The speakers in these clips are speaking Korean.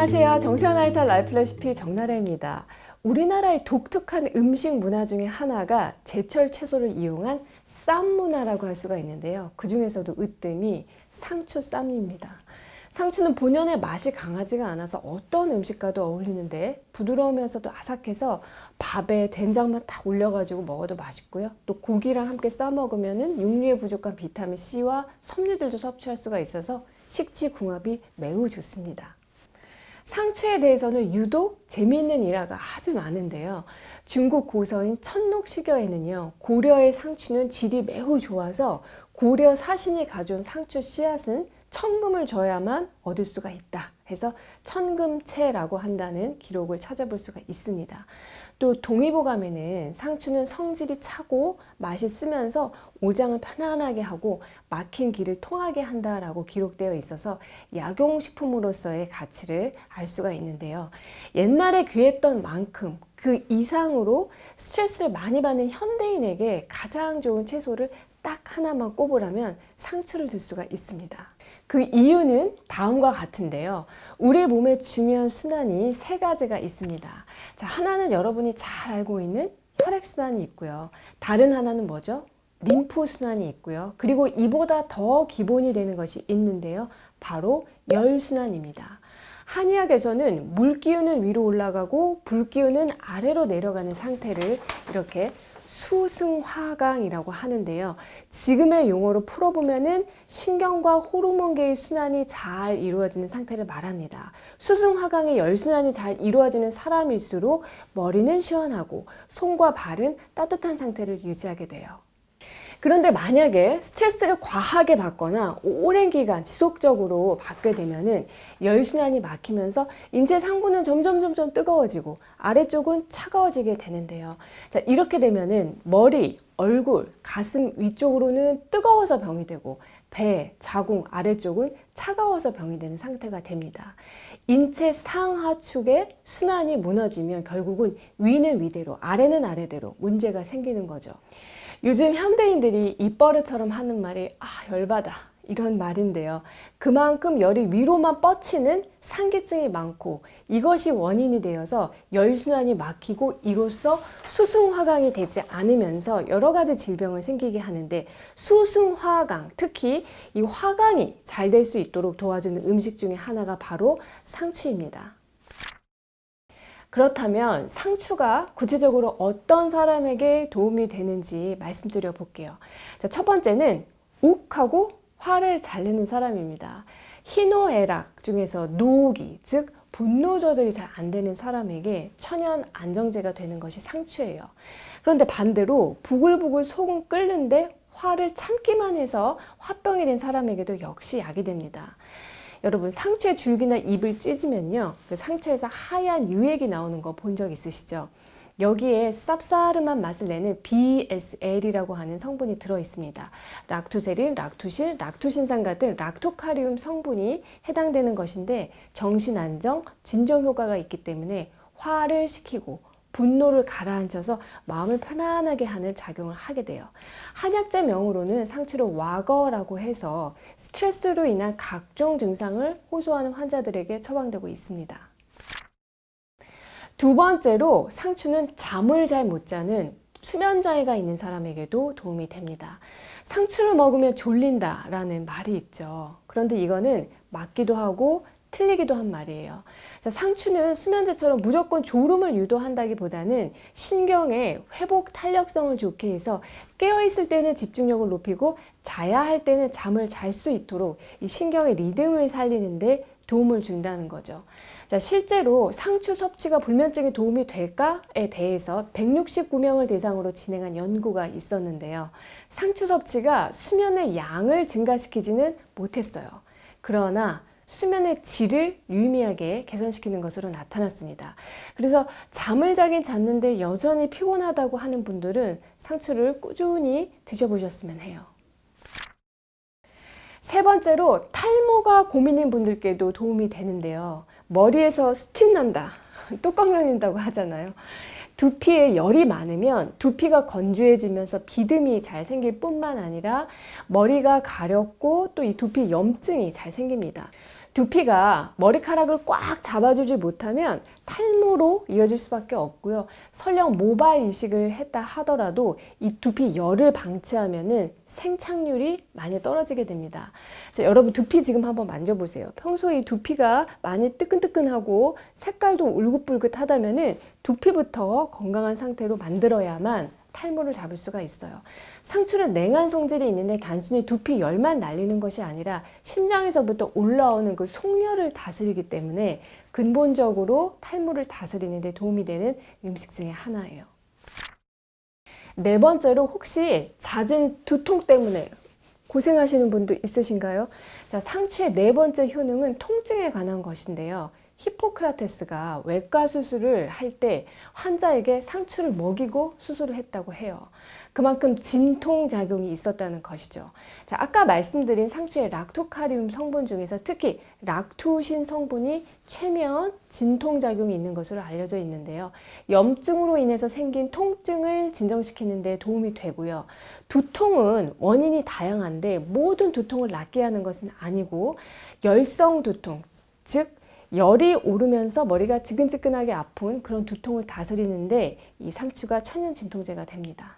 안녕하세요. 정세현아의 살 라이프 레시피 정나래입니다. 우리나라의 독특한 음식 문화 중에 하나가 제철 채소를 이용한 쌈 문화라고 할 수가 있는데요. 그 중에서도 으뜸이 상추쌈입니다. 상추는 본연의 맛이 강하지가 않아서 어떤 음식과도 어울리는데 부드러우면서도 아삭해서 밥에 된장만 딱 올려가지고 먹어도 맛있고요. 또 고기랑 함께 싸 먹으면 육류에 부족한 비타민 C와 섬유질도 섭취할 수가 있어서 식지궁합이 매우 좋습니다. 상추에 대해서는 유독 재미있는 일화가 아주 많은데요. 중국 고서인 천록시교에는요, 고려의 상추는 질이 매우 좋아서 고려 사신이 가져온 상추 씨앗은 천금을 줘야만 얻을 수가 있다 해서 천금채라고 한다는 기록을 찾아볼 수가 있습니다. 또 동의보감에는 상추는 성질이 차고 맛있으면서 오장을 편안하게 하고 막힌 길을 통하게 한다라고 기록되어 있어서 약용식품으로서의 가치를 알 수가 있는데요. 옛날에 귀했던 만큼 그 이상으로 스트레스를 많이 받는 현대인에게 가장 좋은 채소를 딱 하나만 꼽으라면 상추를 들 수가 있습니다. 그 이유는 다음과 같은데요. 우리 몸의 중요한 순환이 세 가지가 있습니다. 자, 하나는 여러분이 잘 알고 있는 혈액순환이 있고요. 다른 하나는 뭐죠? 림프순환이 있고요. 그리고 이보다 더 기본이 되는 것이 있는데요. 바로 열순환입니다. 한의학에서는 물기운은 위로 올라가고 불기운은 아래로 내려가는 상태를 이렇게 수승화강이라고 하는데요. 지금의 용어로 풀어보면은 신경과 호르몬계의 순환이 잘 이루어지는 상태를 말합니다. 수승화강의 열순환이 잘 이루어지는 사람일수록 머리는 시원하고 손과 발은 따뜻한 상태를 유지하게 돼요. 그런데 만약에 스트레스를 과하게 받거나 오랜 기간 지속적으로 받게 되면은 열순환이 막히면서 인체 상부는 점점 뜨거워지고 아래쪽은 차가워지게 되는데요. 자, 이렇게 되면은 머리, 얼굴, 가슴 위쪽으로는 뜨거워서 병이 되고 배, 자궁 아래쪽은 차가워서 병이 되는 상태가 됩니다. 인체 상하축의 순환이 무너지면 결국은 위는 위대로, 아래는 아래대로 문제가 생기는 거죠. 요즘 현대인들이 입버릇처럼 하는 말이 열받아 이런 말인데요. 그만큼 열이 위로만 뻗치는 상기증이 많고 이것이 원인이 되어서 열순환이 막히고 이로써 수승화강이 되지 않으면서 여러 가지 질병을 생기게 하는데 수승화강, 특히 이 화강이 잘 될 수 있도록 도와주는 음식 중에 하나가 바로 상추입니다. 그렇다면 상추가 구체적으로 어떤 사람에게 도움이 되는지 말씀드려 볼게요. 자, 첫 번째는 욱하고 화를 잘 내는 사람입니다. 희노애락 중에서 노기, 즉 분노 조절이 잘 안 되는 사람에게 천연 안정제가 되는 것이 상추예요. 그런데 반대로 부글부글 속은 끓는데 화를 참기만 해서 화병이 된 사람에게도 역시 약이 됩니다. 여러분, 상추의 줄기나 잎을 찢으면요, 그 상추에서 하얀 유액이 나오는 거 본 적 있으시죠? 여기에 쌉싸름한 맛을 내는 BSL이라고 하는 성분이 들어 있습니다. 락토세린, 락토실, 락토신산 같은 락토카리움 성분이 해당되는 것인데 정신 안정, 진정 효과가 있기 때문에 화를 식히고 분노를 가라앉혀서 마음을 편안하게 하는 작용을 하게 돼요. 한약재 명으로는 상추를 와거라고 해서 스트레스로 인한 각종 증상을 호소하는 환자들에게 처방되고 있습니다. 두 번째로 상추는 잠을 잘 못 자는 수면장애가 있는 사람에게도 도움이 됩니다. 상추를 먹으면 졸린다라는 말이 있죠. 그런데 이거는 맞기도 하고 틀리기도 한 말이에요. 자, 상추는 수면제처럼 무조건 졸음을 유도한다기보다는 신경의 회복 탄력성을 좋게 해서 깨어있을 때는 집중력을 높이고 자야 할 때는 잠을 잘 수 있도록 이 신경의 리듬을 살리는데 도움을 준다는 거죠. 자, 실제로 상추 섭취가 불면증에 도움이 될까에 대해서 169명을 대상으로 진행한 연구가 있었는데요. 상추 섭취가 수면의 양을 증가시키지는 못했어요. 그러나 수면의 질을 유의미하게 개선시키는 것으로 나타났습니다. 그래서 잠을 자긴 잤는데 여전히 피곤하다고 하는 분들은 상추를 꾸준히 드셔보셨으면 해요. 세 번째로 탈모가 고민인 분들께도 도움이 되는데요. 머리에서 스팀 난다, 뚜껑 열린다고 하잖아요. 두피에 열이 많으면 두피가 건조해지면서 비듬이 잘 생길 뿐만 아니라 머리가 가렵고 또 이 두피 염증이 잘 생깁니다. 두피가 머리카락을 꽉 잡아주지 못하면 탈모로 이어질 수밖에 없고요. 설령 모발 이식을 했다 하더라도 이 두피 열을 방치하면은 생착률이 많이 떨어지게 됩니다. 자, 여러분 두피 지금 한번 만져보세요. 평소에 이 두피가 많이 뜨끈뜨끈하고 색깔도 울긋불긋하다면은 두피부터 건강한 상태로 만들어야만 탈모를 잡을 수가 있어요. 상추는 냉한 성질이 있는데 단순히 두피 열만 날리는 것이 아니라 심장에서부터 올라오는 그 속열을 다스리기 때문에 근본적으로 탈모를 다스리는 데 도움이 되는 음식 중에 하나예요. 네 번째로, 혹시 잦은 두통 때문에 고생하시는 분도 있으신가요? 자, 상추의 네 번째 효능은 통증에 관한 것인데요. 히포크라테스가 외과 수술을 할 때 환자에게 상추를 먹이고 수술을 했다고 해요. 그만큼 진통작용이 있었다는 것이죠. 자, 아까 말씀드린 상추의 락토카리움 성분 중에서 특히 락토신 성분이 최면 진통작용이 있는 것으로 알려져 있는데요. 염증으로 인해서 생긴 통증을 진정시키는 데 도움이 되고요. 두통은 원인이 다양한데 모든 두통을 낫게 하는 것은 아니고 열성 두통, 즉 열이 오르면서 머리가 지근지근하게 아픈 그런 두통을 다스리는데 이 상추가 천연 진통제가 됩니다.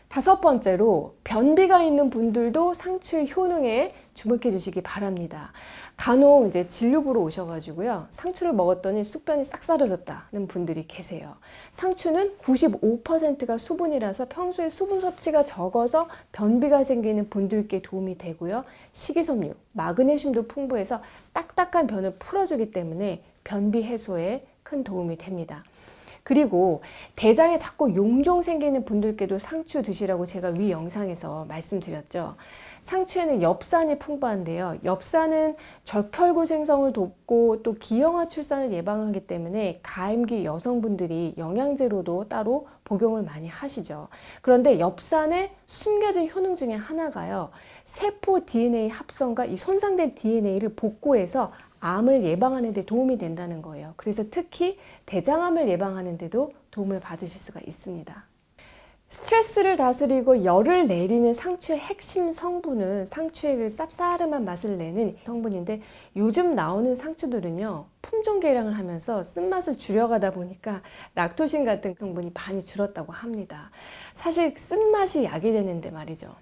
다섯 번째로, 변비가 있는 분들도 상추의 효능에 주목해 주시기 바랍니다. 간혹 이제 진료 보러 오셔가지고요, 상추를 먹었더니 숙변이 싹 사라졌다는 분들이 계세요. 상추는 95%가 수분이라서 평소에 수분 섭취가 적어서 변비가 생기는 분들께 도움이 되고요. 식이섬유, 마그네슘도 풍부해서 딱딱한 변을 풀어주기 때문에 변비 해소에 큰 도움이 됩니다. 그리고 대장에 자꾸 용종 생기는 분들께도 상추 드시라고 제가 위 영상에서 말씀드렸죠. 상추에는 엽산이 풍부한데요. 엽산은 적혈구 생성을 돕고 또 기형아 출산을 예방하기 때문에 가임기 여성분들이 영양제로도 따로 복용을 많이 하시죠. 그런데 엽산의 숨겨진 효능 중에 하나가요, 세포 DNA 합성과 이 손상된 DNA를 복구해서 암을 예방하는 데 도움이 된다는 거예요. 그래서 특히 대장암을 예방하는 데도 도움을 받으실 수가 있습니다. 스트레스를 다스리고 열을 내리는 상추의 핵심 성분은 상추의 그 쌉싸름한 맛을 내는 성분인데, 요즘 나오는 상추들은요, 품종 개량을 하면서 쓴맛을 줄여가다 보니까 락토신 같은 성분이 많이 줄었다고 합니다. 사실 쓴맛이 약이 되는데 말이죠.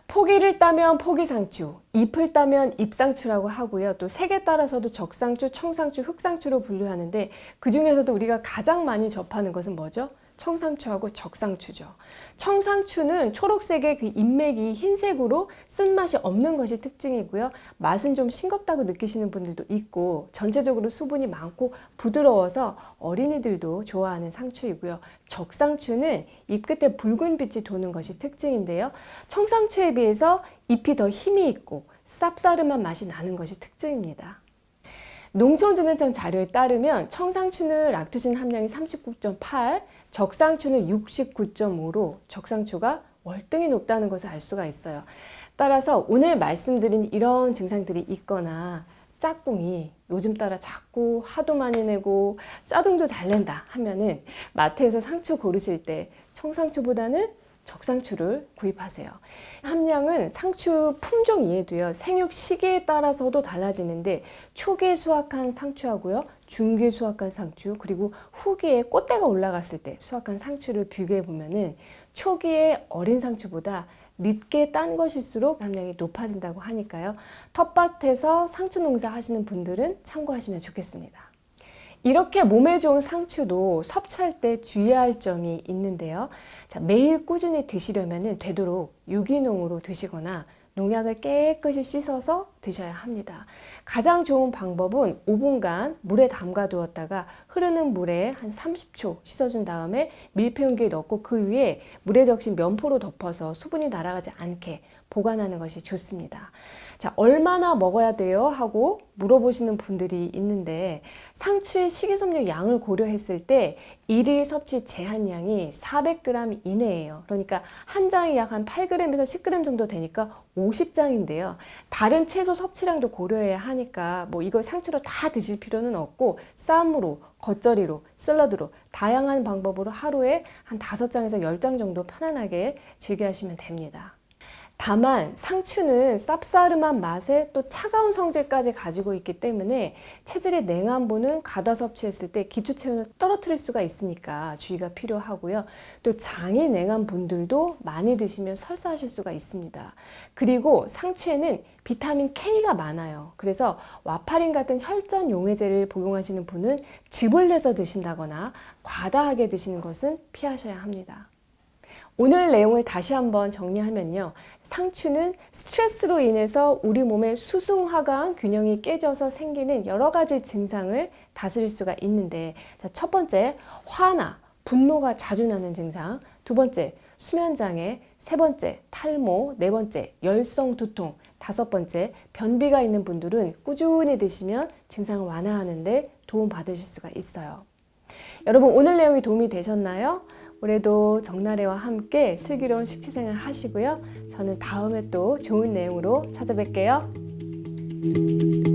포기를 따면 포기상추, 잎을 따면 잎상추라고 하고요. 또 색에 따라서도 적상추, 청상추, 흑상추로 분류하는데 그 중에서도 우리가 가장 많이 접하는 것은 뭐죠? 청상추하고 적상추죠. 청상추는 초록색의 그 잎맥이 흰색으로 쓴맛이 없는 것이 특징이고요. 맛은 좀 싱겁다고 느끼시는 분들도 있고, 전체적으로 수분이 많고 부드러워서 어린이들도 좋아하는 상추이고요. 적상추는 잎 끝에 붉은 빛이 도는 것이 특징인데요. 청상추에 비해서 잎이 더 힘이 있고 쌉싸름한 맛이 나는 것이 특징입니다. 농촌진흥청 자료에 따르면 청상추는 락토신 함량이 39.8, 적상추는 69.5로 적상추가 월등히 높다는 것을 알 수가 있어요. 따라서 오늘 말씀드린 이런 증상들이 있거나 짝꿍이 요즘 따라 자꾸 화도 많이 내고 짜증도 잘 낸다 하면은 마트에서 상추 고르실 때 청상추보다는 적상추를 구입하세요. 함량은 상추 품종 이해도요, 생육 시기에 따라서도 달라지는데 초기에 수확한 상추하고요, 중기에 수확한 상추, 그리고 후기에 꽃대가 올라갔을 때 수확한 상추를 비교해 보면은 초기에 어린 상추보다 늦게 딴 것일수록 함량이 높아진다고 하니까요. 텃밭에서 상추 농사 하시는 분들은 참고하시면 좋겠습니다. 이렇게 몸에 좋은 상추도 섭취할 때 주의할 점이 있는데요. 자, 매일 꾸준히 드시려면 되도록 유기농으로 드시거나 농약을 깨끗이 씻어서 드셔야 합니다. 가장 좋은 방법은 5분간 물에 담가 두었다가 흐르는 물에 한 30초 씻어준 다음에 밀폐용기에 넣고 그 위에 물에 적신 면포로 덮어서 수분이 날아가지 않게 보관하는 것이 좋습니다. 자, 얼마나 먹어야 돼요? 하고 물어보시는 분들이 있는데, 상추의 식이섬유 양을 고려했을 때 일일 섭취 제한량이 400g 이내예요. 그러니까 한 장이 약 한 8g에서 10g 정도 되니까 50장인데요. 다른 채소 섭취량도 고려해야 하니까 뭐 이걸 상추로 다 드실 필요는 없고, 쌈으로, 겉절이로, 샐러드로 다양한 방법으로 하루에 한 5장에서 10장 정도 편안하게 즐겨 하시면 됩니다. 다만 상추는 쌉싸름한 맛에 또 차가운 성질까지 가지고 있기 때문에 체질의 냉한 분은 과다 섭취했을 때 기초 체온을 떨어뜨릴 수가 있으니까 주의가 필요하고요. 또 장이 냉한 분들도 많이 드시면 설사하실 수가 있습니다. 그리고 상추에는 비타민 K가 많아요. 그래서 와파린 같은 혈전 용해제를 복용하시는 분은 즙을 내서 드신다거나 과다하게 드시는 것은 피하셔야 합니다. 오늘 내용을 다시 한번 정리하면요. 상추는 스트레스로 인해서 우리 몸의 수승화강 균형이 깨져서 생기는 여러 가지 증상을 다스릴 수가 있는데, 자, 첫 번째, 화나 분노가 자주 나는 증상. 두 번째, 수면장애. 세 번째, 탈모. 네 번째, 열성 두통. 다섯 번째, 변비가 있는 분들은 꾸준히 드시면 증상을 완화하는데 도움 받으실 수가 있어요. 여러분, 오늘 내용이 도움이 되셨나요? 올해도 정나래와 함께 슬기로운 식취생활 하시고요. 저는 다음에 또 좋은 내용으로 찾아뵐게요.